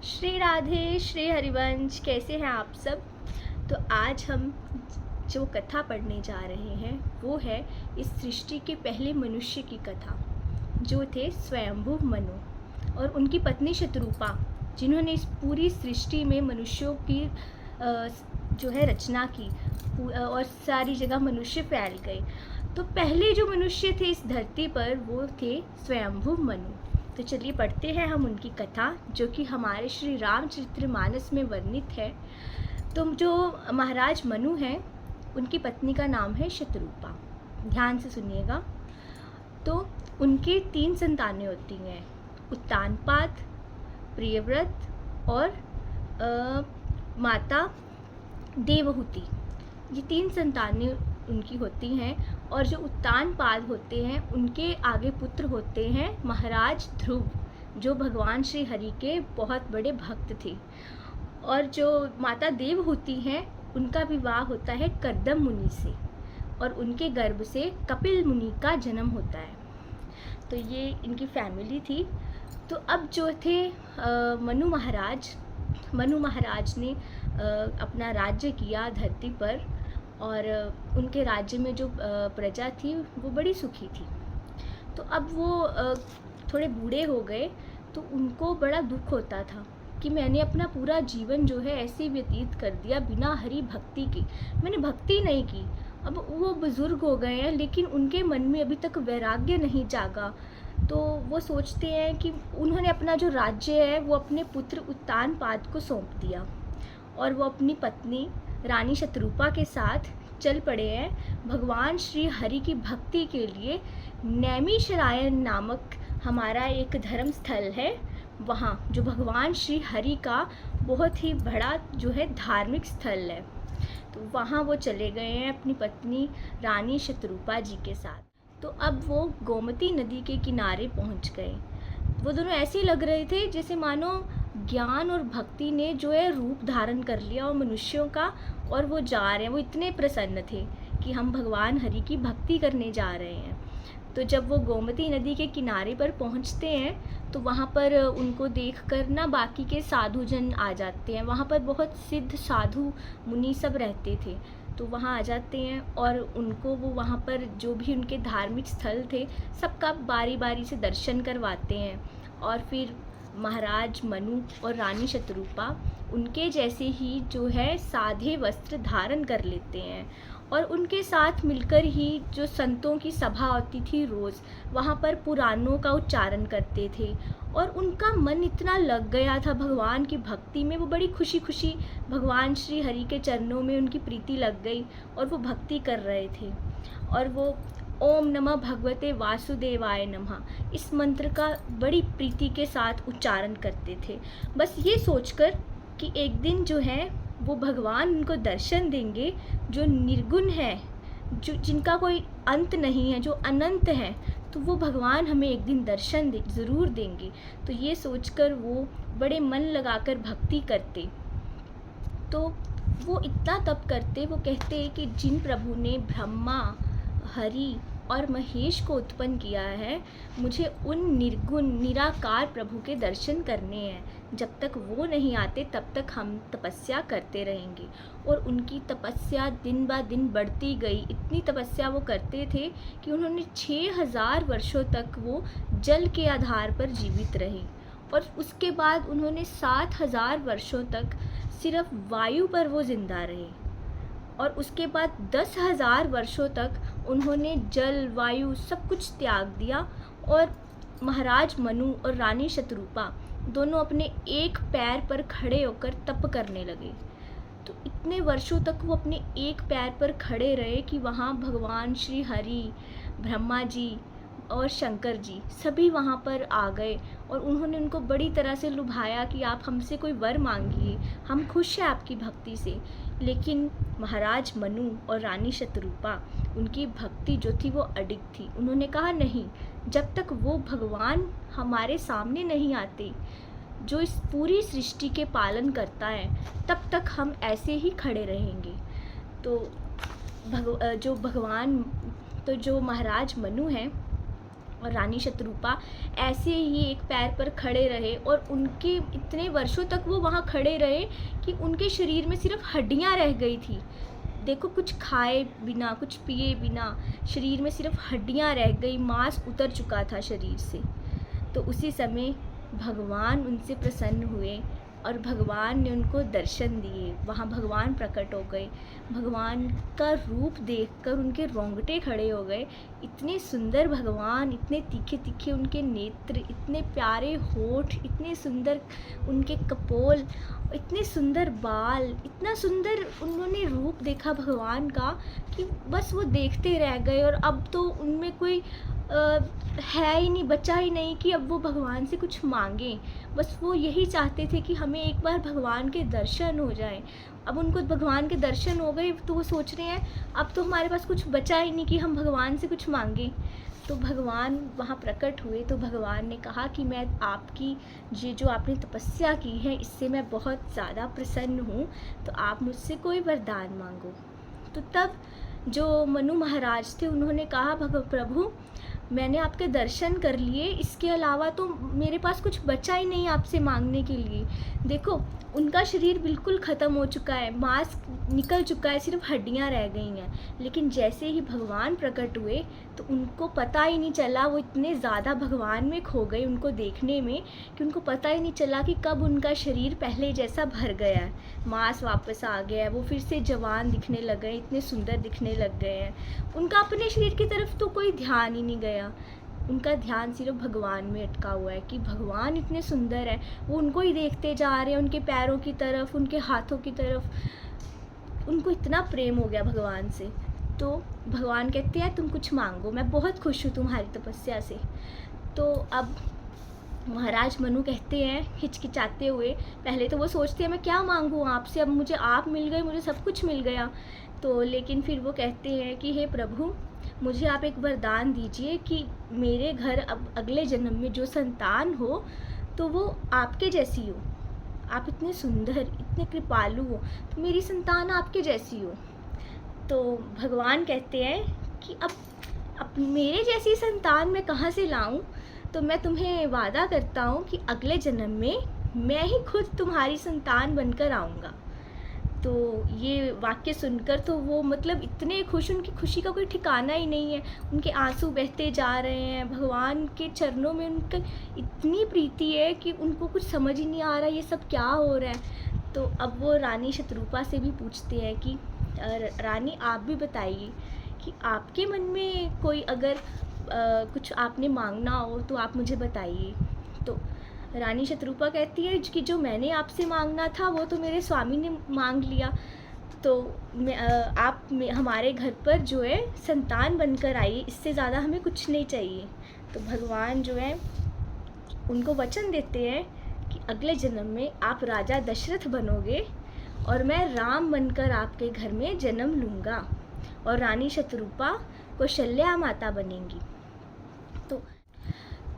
श्री राधे, श्री हरिवंश, कैसे हैं आप सब। तो आज हम जो कथा पढ़ने जा रहे हैं वो है इस सृष्टि के पहले मनुष्य की कथा, जो थे स्वयंभू मनु और उनकी पत्नी शत्रुपा, जिन्होंने इस पूरी सृष्टि में मनुष्यों की जो है रचना की और सारी जगह मनुष्य फैल गए। तो पहले जो मनुष्य थे इस धरती पर वो थे स्वयंभू मनु। तो चलिए पढ़ते हैं हम उनकी कथा, जो कि हमारे श्री रामचरितमानस में वर्णित है। तो जो महाराज मनु हैं उनकी पत्नी का नाम है शत्रुपा। ध्यान से सुनिएगा। तो उनके 3 संतानें होती हैं, उत्तानपाद, प्रियव्रत और माता देवहूति। ये 3 संतानें उनकी होती हैं। और जो उत्तानपाद होते हैं उनके आगे पुत्र होते हैं महाराज ध्रुव, जो भगवान श्री हरि के बहुत बड़े भक्त थे। और जो माता देवहूति हैं उनका विवाह होता है कर्दम मुनि से और उनके गर्भ से कपिल मुनि का जन्म होता है। तो ये इनकी फैमिली थी। तो अब जो थे मनु महाराज ने अपना राज्य किया धरती पर, और उनके राज्य में जो प्रजा थी वो बड़ी सुखी थी। तो अब वो थोड़े बूढ़े हो गए, तो उनको बड़ा दुख होता था कि मैंने अपना पूरा जीवन जो है ऐसे व्यतीत कर दिया बिना हरि भक्ति के, मैंने भक्ति नहीं की। अब वो बुज़ुर्ग हो गए हैं लेकिन उनके मन में अभी तक वैराग्य नहीं जागा। तो वो सोचते हैं कि उन्होंने अपना जो राज्य है वो अपने पुत्र उत्तानपाद को सौंप दिया और वो अपनी पत्नी रानी शत्रुपा के साथ चल पड़े हैं भगवान श्री हरि की भक्ति के लिए। नैमिषारण्य नामक हमारा एक धर्म स्थल है, वहाँ जो भगवान श्री हरि का बहुत ही बड़ा जो है धार्मिक स्थल है। तो वहाँ वो चले गए हैं अपनी पत्नी रानी शत्रुपा जी के साथ। तो अब वो गोमती नदी के किनारे पहुँच गए। वो दोनों ऐसे लग रहे थे जैसे मानो ज्ञान और भक्ति ने जो है रूप धारण कर लिया और मनुष्यों का, और वो जा रहे हैं। वो इतने प्रसन्न थे कि हम भगवान हरि की भक्ति करने जा रहे हैं। तो जब वो गोमती नदी के किनारे पर पहुंचते हैं तो वहाँ पर उनको देखकर ना बाकी के साधुजन आ जाते हैं। वहाँ पर बहुत सिद्ध साधु मुनि सब रहते थे, तो वहाँ आ जाते हैं और उनको वो वहाँ पर जो भी उनके धार्मिक स्थल थे सबका बारी बारी से दर्शन करवाते हैं। और फिर महाराज मनु और रानी शत्रुपा उनके जैसे ही जो है सादे वस्त्र धारण कर लेते हैं और उनके साथ मिलकर ही जो संतों की सभा होती थी रोज़, वहाँ पर पुराणों का उच्चारण करते थे। और उनका मन इतना लग गया था भगवान की भक्ति में, वो बड़ी खुशी खुशी भगवान श्री हरि के चरणों में उनकी प्रीति लग गई और वो भक्ति कर रहे थे। और वो ओम नमः भगवते वासुदेवाय नमः इस मंत्र का बड़ी प्रीति के साथ उच्चारण करते थे, बस ये सोचकर कि एक दिन जो है वो भगवान उनको दर्शन देंगे, जो निर्गुण है, जो जिनका कोई अंत नहीं है, जो अनंत है, तो वो भगवान हमें एक दिन दर्शन ज़रूर देंगे। तो ये सोचकर वो बड़े मन लगाकर भक्ति करते। तो वो इतना तप करते, वो कहते कि जिन प्रभु ने ब्रह्मा, हरि और महेश को उत्पन्न किया है, मुझे उन निर्गुण निराकार प्रभु के दर्शन करने हैं। जब तक वो नहीं आते तब तक हम तपस्या करते रहेंगे। और उनकी तपस्या दिन ब दिन बढ़ती गई। इतनी तपस्या वो करते थे कि उन्होंने 6000 वर्षों तक वो जल के आधार पर जीवित रहे। और उसके बाद उन्होंने 7000 वर्षों तक सिर्फ वायु पर वो जिंदा रहे। और उसके बाद 10,000 वर्षों तक उन्होंने जल, वायु सब कुछ त्याग दिया। और महाराज मनु और रानी शत्रुपा दोनों अपने एक पैर पर खड़े होकर तप करने लगे। तो इतने वर्षों तक वो अपने एक पैर पर खड़े रहे कि वहाँ भगवान श्री हरि, ब्रह्मा जी और शंकर जी सभी वहाँ पर आ गए और उन्होंने उनको बड़ी तरह से लुभाया कि आप हमसे कोई वर मांगिए, हम खुश हैं आपकी भक्ति से। लेकिन महाराज मनु और रानी शत्रुपा, उनकी भक्ति जो थी वो अडिग थी। उन्होंने कहा नहीं, जब तक वो भगवान हमारे सामने नहीं आते जो इस पूरी सृष्टि के पालन करता है, तब तक हम ऐसे ही खड़े रहेंगे। तो जो महाराज मनु हैं और रानी शत्रुपा ऐसे ही एक पैर पर खड़े रहे, और उनके इतने वर्षों तक वो वहाँ खड़े रहे कि उनके शरीर में सिर्फ हड्डियाँ रह गई थी। देखो, कुछ खाए बिना, कुछ पिए बिना शरीर में सिर्फ हड्डियाँ रह गई, मांस उतर चुका था शरीर से। तो उसी समय भगवान उनसे प्रसन्न हुए और भगवान ने उनको दर्शन दिए। वहाँ भगवान प्रकट हो गए। भगवान का रूप देखकर उनके रोंगटे खड़े हो गए। इतने सुंदर भगवान, इतने तीखे तीखे उनके नेत्र, इतने प्यारे होठ, इतने सुंदर उनके कपोल, इतने सुंदर बाल, इतना सुंदर उन्होंने रूप देखा भगवान का कि बस वो देखते रह गए। और अब तो उनमें कोई है ही नहीं, बचा ही नहीं कि अब वो भगवान से कुछ मांगें। बस वो यही चाहते थे कि हमें एक बार भगवान के दर्शन हो जाए। अब उनको भगवान के दर्शन हो गए तो वो सोच रहे हैं अब तो हमारे पास कुछ बचा ही नहीं कि हम भगवान से कुछ मांगें। तो भगवान वहाँ प्रकट हुए। तो भगवान ने कहा कि मैं आपकी ये जो आपने तपस्या की है इससे मैं बहुत ज़्यादा प्रसन्न हूँ, तो आप मुझसे कोई वरदान मांगो। तो तब जो मनु महाराज थे उन्होंने कहा, प्रभु मैंने आपके दर्शन कर लिए, इसके अलावा तो मेरे पास कुछ बचा ही नहीं आपसे मांगने के लिए। देखो, उनका शरीर बिल्कुल ख़त्म हो चुका है, मांस निकल चुका है, सिर्फ हड्डियां रह गई हैं। लेकिन जैसे ही भगवान प्रकट हुए तो उनको पता ही नहीं चला, वो इतने ज़्यादा भगवान में खो गए उनको देखने में कि उनको पता ही नहीं चला कि कब उनका शरीर पहले जैसा भर गया है, मांस वापस आ गया है, वो फिर से जवान दिखने लग गए, इतने सुंदर दिखने लग गए हैं। उनका अपने शरीर की तरफ तो कोई ध्यान ही नहीं गया, उनका ध्यान सिर्फ भगवान में अटका हुआ है कि भगवान इतने सुंदर है। वो उनको ही देखते जा रहे हैं, उनके पैरों की तरफ, उनके हाथों की तरफ। उनको इतना प्रेम हो गया भगवान से। तो भगवान कहते हैं तुम कुछ मांगो, मैं बहुत खुश हूँ तुम्हारी तपस्या से। तो अब महाराज मनु कहते हैं हिचकिचाते हुए, पहले तो वो सोचते हैं मैं क्या मांगूँ आपसे, अब मुझे आप मिल गए, मुझे सब कुछ मिल गया। तो लेकिन फिर वो कहते हैं कि हे प्रभु, मुझे आप एक वरदान दीजिए कि मेरे घर अब अगले जन्म में जो संतान हो तो वो आपके जैसी हो। आप इतने सुंदर, इतने कृपालु हो, तो मेरी संतान आपके जैसी हो। तो भगवान कहते हैं कि अब मेरे जैसी संतान मैं कहाँ से लाऊं? तो मैं तुम्हें वादा करता हूँ कि अगले जन्म में मैं ही खुद तुम्हारी संतान बनकर आऊँगा। तो ये वाक्य सुनकर तो वो मतलब इतने खुश, उनकी खुशी का कोई ठिकाना ही नहीं है, उनके आंसू बहते जा रहे हैं। भगवान के चरणों में उनका इतनी प्रीति है कि उनको कुछ समझ ही नहीं आ रहा ये सब क्या हो रहा है। तो अब वो रानी शत्रुपा से भी पूछते हैं कि रानी आप भी बताइए कि आपके मन में कोई अगर कुछ आपने मांगना हो तो आप मुझे बताइए। तो रानी शत्रुपा कहती है कि जो मैंने आपसे मांगना था वो तो मेरे स्वामी ने मांग लिया, तो आप हमारे घर पर जो है संतान बनकर आइए, इससे ज़्यादा हमें कुछ नहीं चाहिए। तो भगवान जो है उनको वचन देते हैं कि अगले जन्म में आप राजा दशरथ बनोगे और मैं राम बनकर आपके घर में जन्म लूँगा और रानी शत्रुपा कौशल्या माता बनेंगी।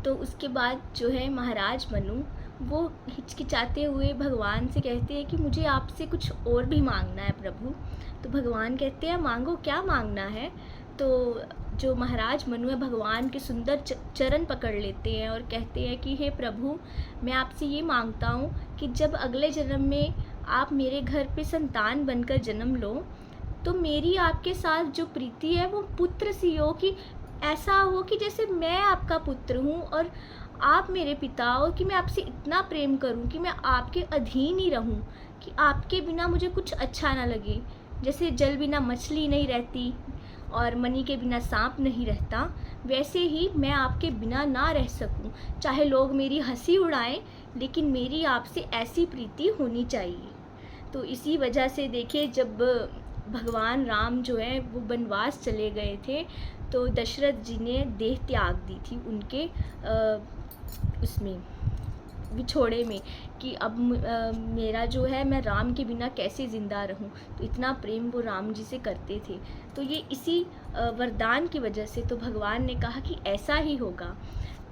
तो उसके बाद जो है महाराज मनु वो हिचकिचाते हुए भगवान से कहते हैं कि मुझे आपसे कुछ और भी मांगना है प्रभु। तो भगवान कहते हैं मांगो, क्या मांगना है? तो जो महाराज मनु है भगवान के सुंदर चरण पकड़ लेते हैं और कहते हैं कि हे प्रभु, मैं आपसे ये मांगता हूँ कि जब अगले जन्म में आप मेरे घर पे संतान बनकर जन्म लो तो मेरी आपके साथ जो प्रीति है वो पुत्र सी हो, कि ऐसा हो कि जैसे मैं आपका पुत्र हूँ और आप मेरे पिता हो, कि मैं आपसे इतना प्रेम करूँ कि मैं आपके अधीन ही रहूँ, कि आपके बिना मुझे कुछ अच्छा ना लगे। जैसे जल बिना मछली नहीं रहती और मणि के बिना सांप नहीं रहता, वैसे ही मैं आपके बिना ना रह सकूँ। चाहे लोग मेरी हंसी उड़ाएं, लेकिन मेरी आपसे ऐसी प्रीति होनी चाहिए। तो इसी वजह से देखिए, जब भगवान राम जो है वो वनवास चले गए थे तो दशरथ जी ने देह त्याग दी थी उनके उसमें विछोड़े में, कि अब मेरा जो है मैं राम के बिना कैसे ज़िंदा रहूं। तो इतना प्रेम वो राम जी से करते थे। तो ये इसी वरदान की वजह से तो भगवान ने कहा कि ऐसा ही होगा।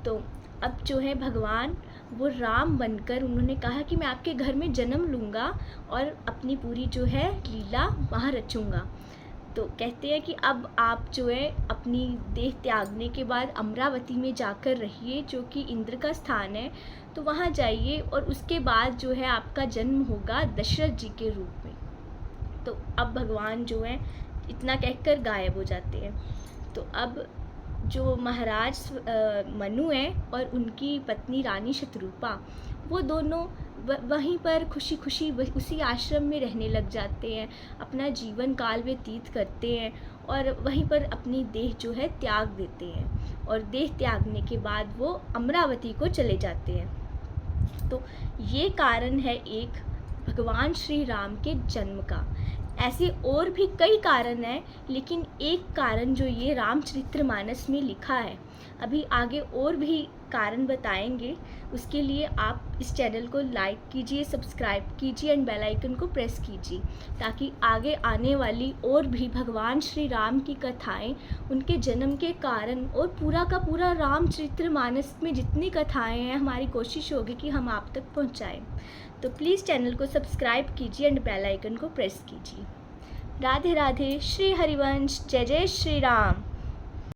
तो अब जो है भगवान वो राम बनकर उन्होंने कहा कि मैं आपके घर में जन्म लूँगा और अपनी पूरी जो है लीला वहाँ रचूँगा। तो कहते हैं कि अब आप जो है अपनी देह त्यागने के बाद अमरावती में जाकर रहिए, जो कि इंद्र का स्थान है, तो वहाँ जाइए और उसके बाद जो है आपका जन्म होगा दशरथ जी के रूप में। तो अब भगवान जो है इतना कहकर गायब हो जाते हैं। तो अब जो महाराज मनु हैं और उनकी पत्नी रानी शतरूपा, वो दोनों वहीं पर खुशी खुशी उसी आश्रम में रहने लग जाते हैं, अपना जीवन काल व्यतीत करते हैं और वहीं पर अपनी देह जो है त्याग देते हैं, और देह त्यागने के बाद वो अमरावती को चले जाते हैं। तो ये कारण है एक भगवान श्री राम के जन्म का। ऐसे और भी कई कारण हैं, लेकिन एक कारण जो ये रामचरितमानस में लिखा है, अभी आगे और भी कारण बताएंगे। उसके लिए आप इस चैनल को लाइक कीजिए, सब्सक्राइब कीजिए एंड बेल आइकन को प्रेस कीजिए, ताकि आगे आने वाली और भी भगवान श्री राम की कथाएं, उनके जन्म के कारण और पूरा का पूरा रामचरितमानस में जितनी कथाएं हैं, हमारी कोशिश होगी कि हम आप तक पहुंचाएं। तो प्लीज़ चैनल को सब्सक्राइब कीजिए एंड बेल आइकन को प्रेस कीजिए। राधे राधे, श्री हरिवंश, जय जय श्री राम।